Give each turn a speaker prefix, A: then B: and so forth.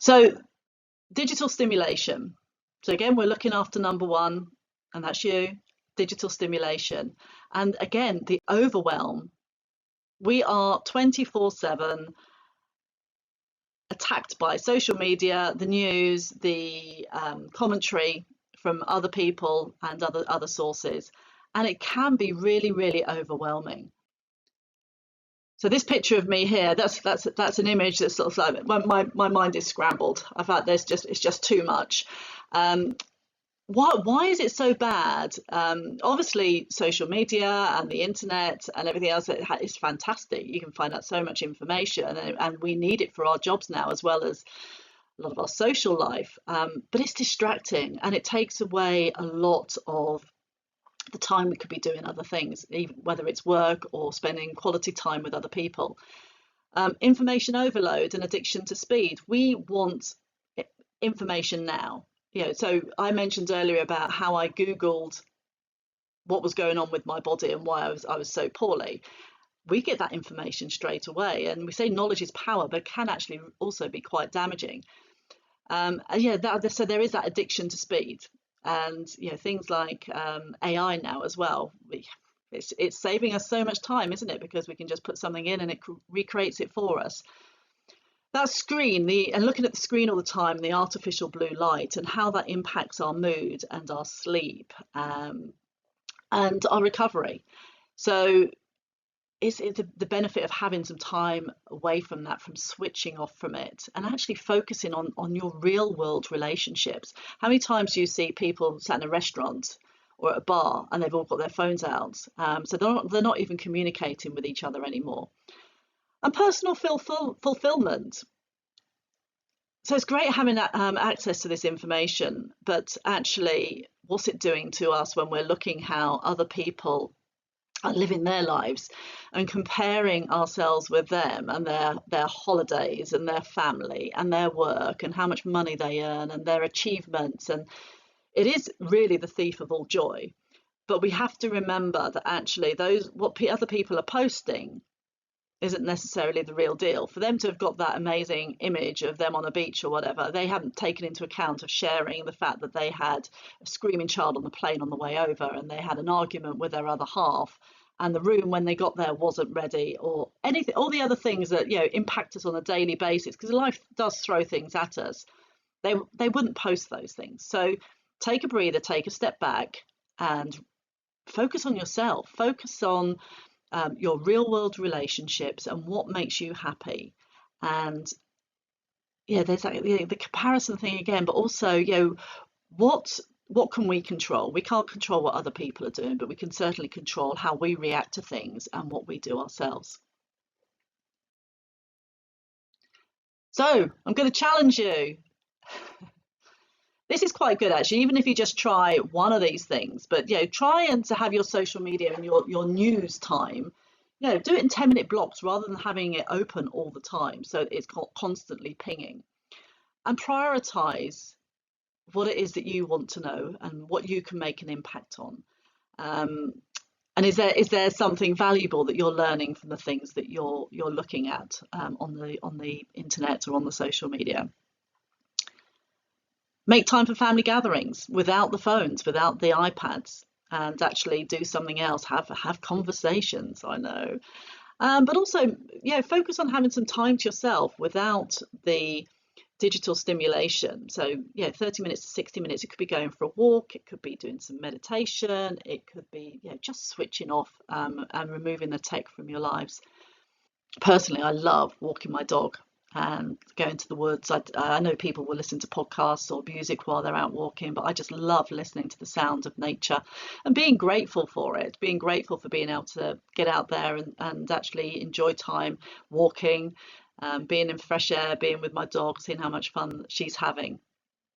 A: So digital stimulation. So again, we're looking after number one, and that's you, digital stimulation. And again, the overwhelm. We are 24/7 attacked by social media, the news, the commentary from other people and other sources, and it can be really, really overwhelming. So this picture of me here, that's an image that's sort of like my mind is scrambled. I've had it's just too much. Um, why is it so bad? Obviously, social media and the internet and everything else is fantastic. You can find out so much information, and we need it for our jobs now as well as a lot of our social life. But it's distracting, and it takes away a lot of the time we could be doing other things, even whether it's work or spending quality time with other people. Information overload and addiction to speed. We want information now. So I mentioned earlier about how I Googled what was going on with my body and why I was so poorly. We get that information straight away, and we say knowledge is power, but it can actually also be quite damaging. So there is that addiction to speed, and things like AI now as well. It's saving us so much time, isn't it? Because we can just put something in and it recreates it for us. That screen, and looking at the screen all the time, the artificial blue light, and how that impacts our mood and our sleep, and our recovery. So it's the benefit of having some time away from that, from switching off from it, and actually focusing on your real world relationships. How many times do you see people sat in a restaurant or at a bar and they've all got their phones out? So they're not even communicating with each other anymore. And personal fulfillment. So it's great having access to this information, but actually, what's it doing to us when we're looking how other people are living their lives and comparing ourselves with them and their holidays and their family and their work and how much money they earn and their achievements? And it is really the thief of all joy. But we have to remember that actually what other people are posting isn't necessarily the real deal. For them to have got that amazing image of them on a beach or whatever, they haven't taken into account of sharing the fact that they had a screaming child on the plane on the way over, and they had an argument with their other half, and the room when they got there wasn't ready, or anything, all the other things that impact us on a daily basis, because life does throw things at us. They wouldn't post those things. So take a breather, take a step back, and focus on yourself. Focus on your real world relationships and what makes you happy. And there's the comparison thing again, but also what can we control? We can't control what other people are doing, but we can certainly control how we react to things and what we do ourselves. So I'm going to challenge you. This is quite good actually, even if you just try one of these things, but try and to have your social media and your news time, do it in 10-minute blocks rather than having it open all the time so it's constantly pinging. And prioritize what it is that you want to know and what you can make an impact on. And is there something valuable that you're learning from the things that you're looking at on the internet or on the social media? Make time for family gatherings without the phones, without the iPads, and actually do something else. Have conversations. I know, but also focus on having some time to yourself without the digital stimulation. So 30 minutes to 60 minutes. It could be going for a walk. It could be doing some meditation. It could be just switching off and removing the tech from your lives. Personally, I love walking my dog and going to the woods. I know people will listen to podcasts or music while they're out walking, but I just love listening to the sounds of nature and being grateful for it, being grateful for being able to get out there and actually enjoy time walking, being in fresh air, being with my dog, seeing how much fun she's having.